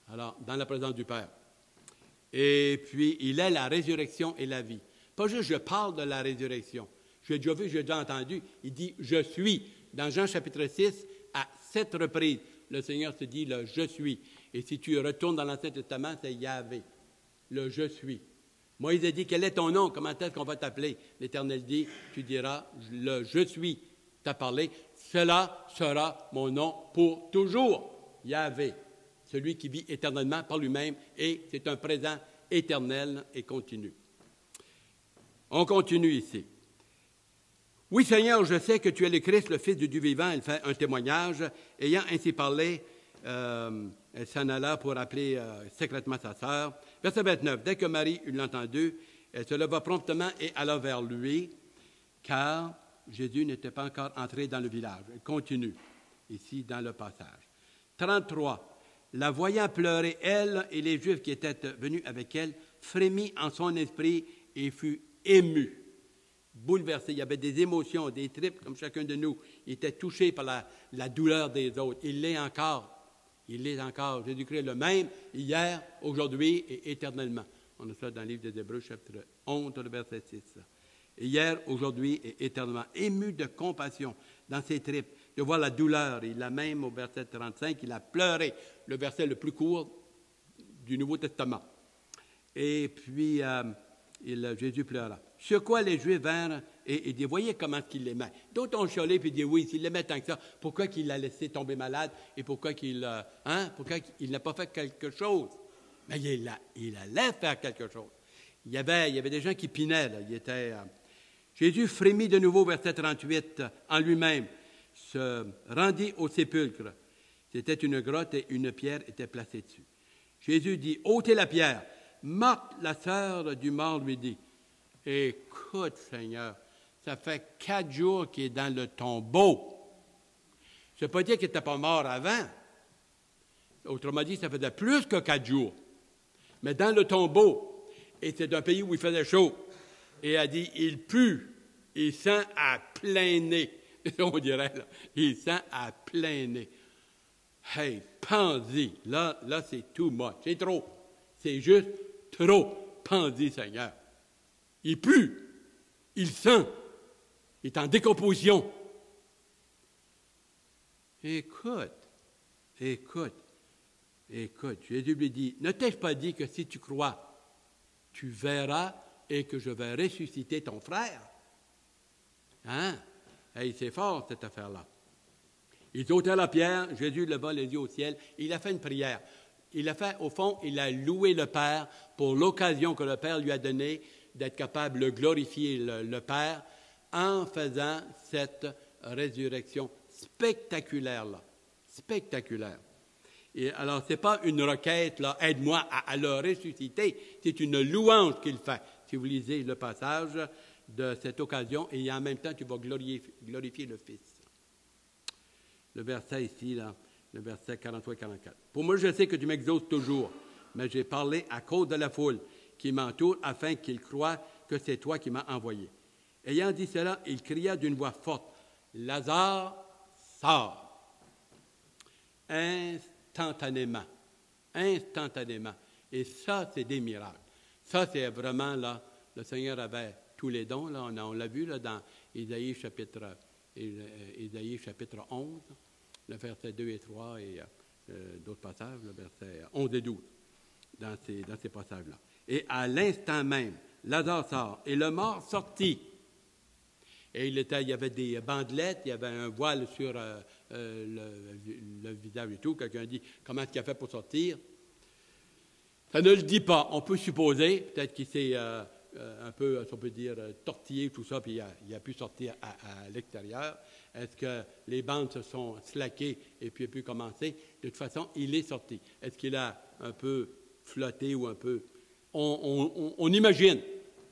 Alors, dans la présence du Père. Et puis, il est la résurrection et la vie. Pas juste je parle de la résurrection. J'ai déjà vu, j'ai déjà entendu. Il dit « je suis ». Dans Jean chapitre 6, à 7 reprises, le Seigneur se dit le « je suis ». Et si tu retournes dans l'Ancien Testament, c'est Yahvé, le « je suis ». Moïse a dit « quel est ton nom? Comment est-ce qu'on va t'appeler? » L'Éternel dit « tu diras le « je suis ». T'as parlé, cela sera mon nom pour toujours. Yahvé, celui qui vit éternellement par lui-même, et c'est un présent éternel et continu. On continue ici. Oui, Seigneur, je sais que tu es le Christ, le Fils du Dieu vivant. Elle fait un témoignage. Ayant ainsi parlé, elle s'en alla pour appeler secrètement sa sœur. Verset 29. Dès que Marie eut entendu, elle se leva promptement et alla vers lui, car Jésus n'était pas encore entré dans le village. Elle continue, ici, dans le passage. 33. La voyant pleurer, elle et les Juifs qui étaient venus avec elle, frémit en son esprit et fut ému. Bouleversé. Il y avait des émotions, des tripes, comme chacun de nous. Il était touché par la douleur des autres. Il l'est encore. Il l'est encore. Jésus-Christ est le même, hier, aujourd'hui et éternellement. On a ça dans le livre des Hébreux, chapitre 11, le verset 6. Hier, aujourd'hui et éternellement. Ému de compassion dans ses tripes, de voir la douleur. Il a même, au verset 35, il a pleuré, le verset le plus court du Nouveau Testament. Et puis, Jésus pleura. Sur quoi les Juifs vinrent et disent, voyez comment il l'aimait. D'autres ont chialé et dit, oui, s'il l'aimait tant que ça, pourquoi il l'a laissé tomber malade et pourquoi il n'a pas fait quelque chose? Mais il allait faire quelque chose. Il y avait des gens qui pinaient. Là. Jésus frémit de nouveau, verset 38, en lui-même, se rendit au sépulcre. C'était une grotte et une pierre était placée dessus. Jésus dit, ôtez la pierre. Marthe, la sœur du mort, lui dit, écoute, Seigneur, ça fait 4 jours qu'il est dans le tombeau. Ça ne veut pas dire qu'il n'était pas mort avant. Autrement dit, ça faisait plus que 4 jours. Mais dans le tombeau, et c'est un pays où il faisait chaud, et elle a dit, il pue, il sent à plein nez. On dirait, là, il sent à plein nez. Hey, pense-y, là, c'est too much, c'est trop. C'est juste trop. Pense-y, Seigneur. Il pue, il sent, il est en décomposition. Écoute, Jésus lui dit, ne t'ai-je pas dit que si tu crois, tu verras et que je vais ressusciter ton frère? Hein? Hey, c'est fort, cette affaire-là. Ils ôtèrent la pierre, Jésus leva les yeux au ciel, il a fait une prière. Il a fait, au fond, il a loué le Père pour l'occasion que le Père lui a donnée d'être capable de glorifier le Père en faisant cette résurrection spectaculaire-là. Spectaculaire. Et alors, ce n'est pas une requête, là, aide-moi à le ressusciter, c'est une louange qu'il fait. Si vous lisez le passage de cette occasion, et en même temps, tu vas glorifier le Fils. Le verset ici, là, le verset 43 et 44. Pour moi, je sais que tu m'exauces toujours, mais j'ai parlé à cause de la foule qui m'entoure, afin qu'ils croient que c'est toi qui m'as envoyé. Ayant dit cela, il cria d'une voix forte, « Lazare, sors! » Instantanément. Instantanément. Et ça, c'est des miracles. Ça, c'est vraiment, là, le Seigneur avait tous les dons, là, on l'a vu là, dans Isaïe chapitre 11, le verset 2 et 3 et d'autres passages, le verset 11 et 12, dans ces passages-là. Et à l'instant même, Lazare sort, et le mort sortit. Et il y avait des bandelettes, il y avait un voile sur le visage et tout. Quelqu'un dit, comment est-ce qu'il a fait pour sortir? Ça ne le dit pas. On peut supposer, peut-être qu'il s'est un peu, si on peut dire, tortillé, tout ça, puis il a pu sortir à l'extérieur. Est-ce que les bandes se sont slackées et puis il a pu commencer? De toute façon, il est sorti. Est-ce qu'il a un peu flotté ou un peu... On imagine,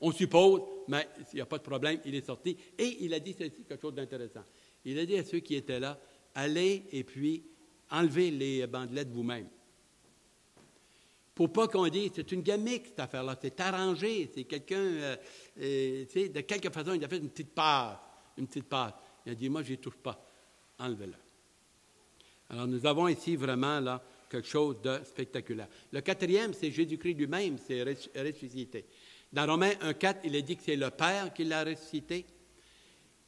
on suppose, mais il n'y a pas de problème, il est sorti. Et il a dit ceci, quelque chose d'intéressant. Il a dit à ceux qui étaient là, allez et puis enlevez les bandelettes vous-même. Pour pas qu'on dise, c'est une gamique, cette affaire-là, c'est arrangé, c'est quelqu'un, tu sais, de quelque façon, il a fait une petite passe. Il a dit, moi, je n'y touche pas, enlevez-la. Alors, nous avons ici vraiment, là, quelque chose de spectaculaire. Le quatrième, c'est Jésus-Christ lui-même, c'est ressuscité. Dans Romains 1,4, il est dit que c'est le Père qui l'a ressuscité.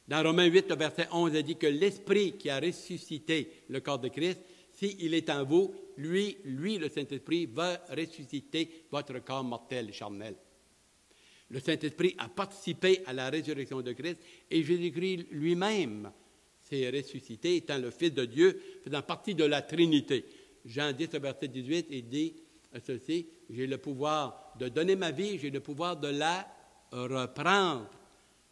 Dans Romains 8, le verset 11, il dit que l'Esprit qui a ressuscité le corps de Christ, s'il est en vous, lui, le Saint-Esprit, va ressusciter votre corps mortel, charnel. Le Saint-Esprit a participé à la résurrection de Christ et Jésus-Christ lui-même s'est ressuscité, étant le Fils de Dieu, faisant partie de la Trinité. Jean 10, verset 18, il dit ceci, « J'ai le pouvoir de donner ma vie, j'ai le pouvoir de la reprendre. »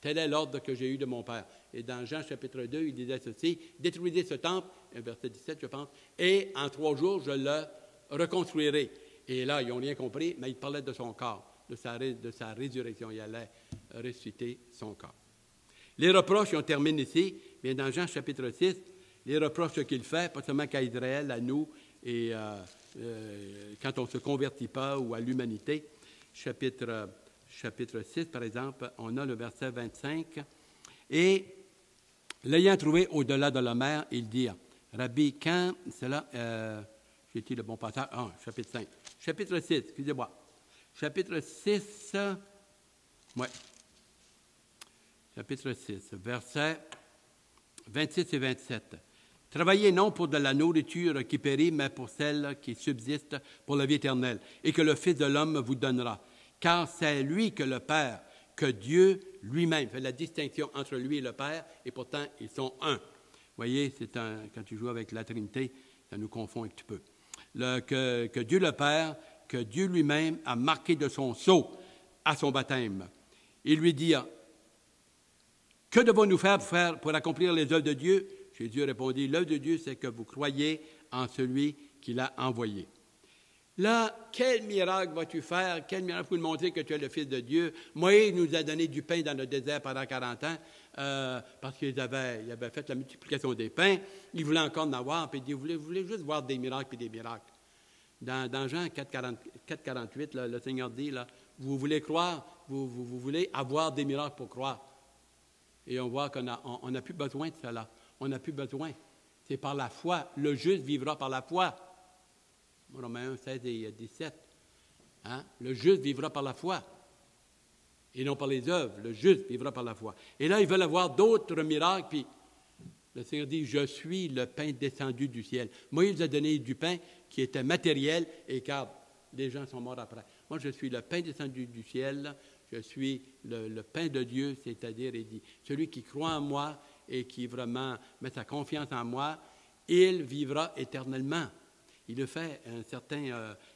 Tel est l'ordre que j'ai eu de mon Père. Et dans Jean chapitre 2, il disait ceci, « Détruisez ce temple, verset 17, je pense, et en 3 jours, je le reconstruirai. » Et là, ils n'ont rien compris, mais il parlait de son corps, de sa résurrection. Il allait ressusciter son corps. Les reproches, on termine ici, mais dans Jean chapitre 6, les reproches qu'il fait, pas seulement qu'à Israël, à nous, et quand on ne se convertit pas, ou à l'humanité, chapitre 6, par exemple, on a le verset 25. Et l'ayant trouvé au-delà de la mer, il dit, Rabbi, quand cela, j'ai-t-il le bon passage? Ah, chapitre 5. Chapitre 6, excusez-moi. Chapitre 6, oui. Chapitre 6, versets 26 et 27. Travaillez non pour de la nourriture qui périt, mais pour celle qui subsiste pour la vie éternelle, et que le Fils de l'homme vous donnera. Car c'est lui que le Père, que Dieu lui-même fait la distinction entre lui et le Père, et pourtant ils sont un. Vous voyez, quand tu joues avec la Trinité, ça nous confond un petit peu. Que Dieu le Père, que Dieu lui-même a marqué de son sceau à son baptême. Il lui dit, que devons-nous faire pour accomplir les œuvres de Dieu? Jésus répondit, l'œuvre de Dieu, c'est que vous croyez en celui qui l'a envoyé. Là, quel miracle vas-tu faire? Quel miracle pour nous montrer que tu es le Fils de Dieu? Moïse nous a donné du pain dans le désert pendant 40 ans parce qu'il avait fait la multiplication des pains. Il voulait encore en avoir, puis il dit, vous voulez juste voir des miracles puis des miracles. Dans Jean 4,48, le Seigneur dit, là, vous voulez croire, vous voulez avoir des miracles pour croire. Et on voit qu'on n'a plus besoin de cela. On n'a plus besoin. C'est par la foi. Le juste vivra par la foi. Romains 1, 16 et 17. Hein? Le juste vivra par la foi. Et non par les œuvres. Le juste vivra par la foi. Et là, ils veulent avoir d'autres miracles. Puis le Seigneur dit, je suis le pain descendu du ciel. Moïse a donné du pain qui était matériel. Et car les gens sont morts après. Moi, je suis le pain descendu du ciel. Je suis le pain de Dieu, c'est-à-dire, il dit, celui qui croit en moi et qui vraiment met sa confiance en moi, il vivra éternellement. Il le fait,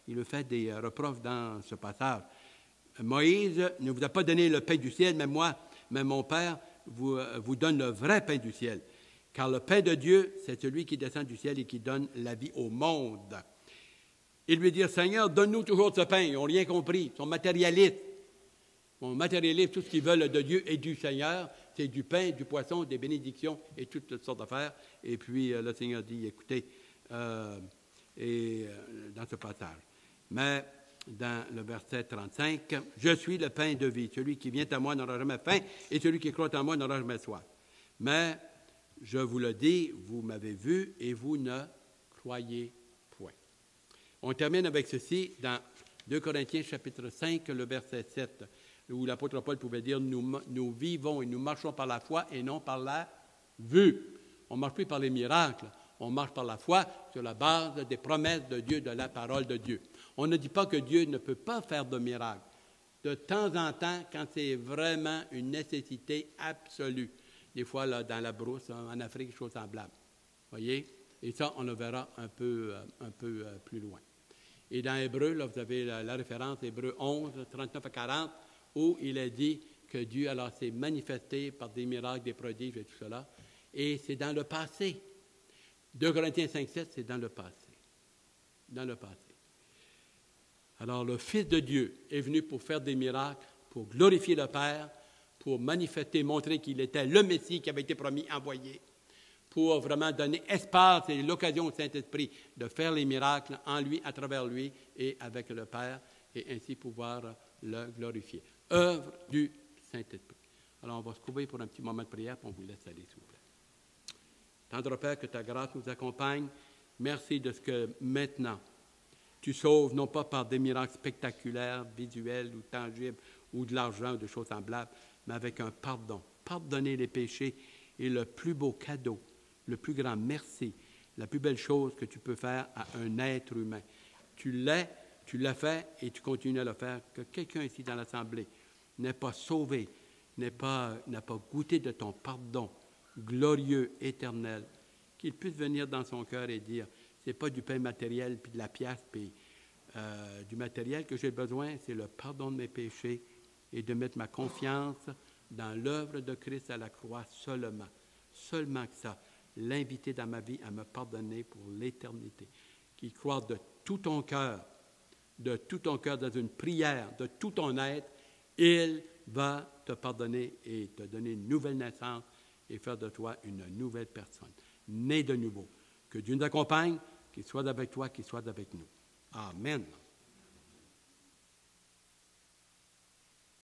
il le fait des reproches dans ce passage. Moïse ne vous a pas donné le pain du ciel, mais mon Père vous donne le vrai pain du ciel. Car le pain de Dieu, c'est celui qui descend du ciel et qui donne la vie au monde. Ils lui dirent, Seigneur, donne-nous toujours ce pain. Ils n'ont rien compris, ils sont matérialistes. Ils matérialisent tout ce qu'ils veulent de Dieu et du Seigneur. C'est du pain, du poisson, des bénédictions et toutes sortes d'affaires. Et puis le Seigneur dit, écoutez, dans ce passage. Mais dans le verset 35, « Je suis le pain de vie. Celui qui vient à moi n'aura jamais faim, et celui qui croit en moi n'aura jamais soif. Mais je vous le dis, vous m'avez vu, et vous ne croyez point. » On termine avec ceci dans 2 Corinthiens chapitre 5, le verset 7, où l'apôtre Paul pouvait dire, nous vivons et nous marchons par la foi et non par la vue. On ne marche plus par les miracles. On marche par la foi sur la base des promesses de Dieu, de la parole de Dieu. On ne dit pas que Dieu ne peut pas faire de miracles. De temps en temps, quand c'est vraiment une nécessité absolue. Des fois, là, dans la brousse, en Afrique, choses semblables. Voyez? Et ça, on le verra un peu plus loin. Et dans Hébreu, là, vous avez la référence, Hébreu 11, 39 à 40, où il est dit que Dieu, alors, s'est manifesté par des miracles, des prodiges et tout cela. Et c'est dans le passé. 2 Corinthiens 5, 7, c'est dans le passé. Dans le passé. Alors, le Fils de Dieu est venu pour faire des miracles, pour glorifier le Père, pour manifester, montrer qu'il était le Messie qui avait été promis, envoyé, pour vraiment donner espace et l'occasion au Saint-Esprit de faire les miracles en lui, à travers lui et avec le Père, et ainsi pouvoir le glorifier. Œuvre du Saint-Esprit. Alors, on va se trouver pour un petit moment de prière, puis on vous laisse aller, s'il vous plaît. Tendre Père, que ta grâce nous accompagne. Merci de ce que maintenant, tu sauves, non pas par des miracles spectaculaires, visuels ou tangibles, ou de l'argent, ou de choses semblables, mais avec un pardon. Pardonner les péchés est le plus beau cadeau, le plus grand merci, la plus belle chose que tu peux faire à un être humain. Tu l'as fait et tu continues à le faire. Que quelqu'un ici dans l'Assemblée n'est pas sauvé, n'a pas goûté de ton pardon glorieux, éternel, qu'il puisse venir dans son cœur et dire, c'est pas du pain matériel, puis de la pièce, puis du matériel que j'ai besoin, c'est le pardon de mes péchés et de mettre ma confiance dans l'œuvre de Christ à la croix seulement. Seulement que ça. L'inviter dans ma vie à me pardonner pour l'éternité. Qu'il croit de tout ton cœur dans une prière, de tout ton être, il va te pardonner et te donner une nouvelle naissance et faire de toi une nouvelle personne, née de nouveau. Que Dieu nous accompagne, qu'il soit avec toi, qu'il soit avec nous. Amen.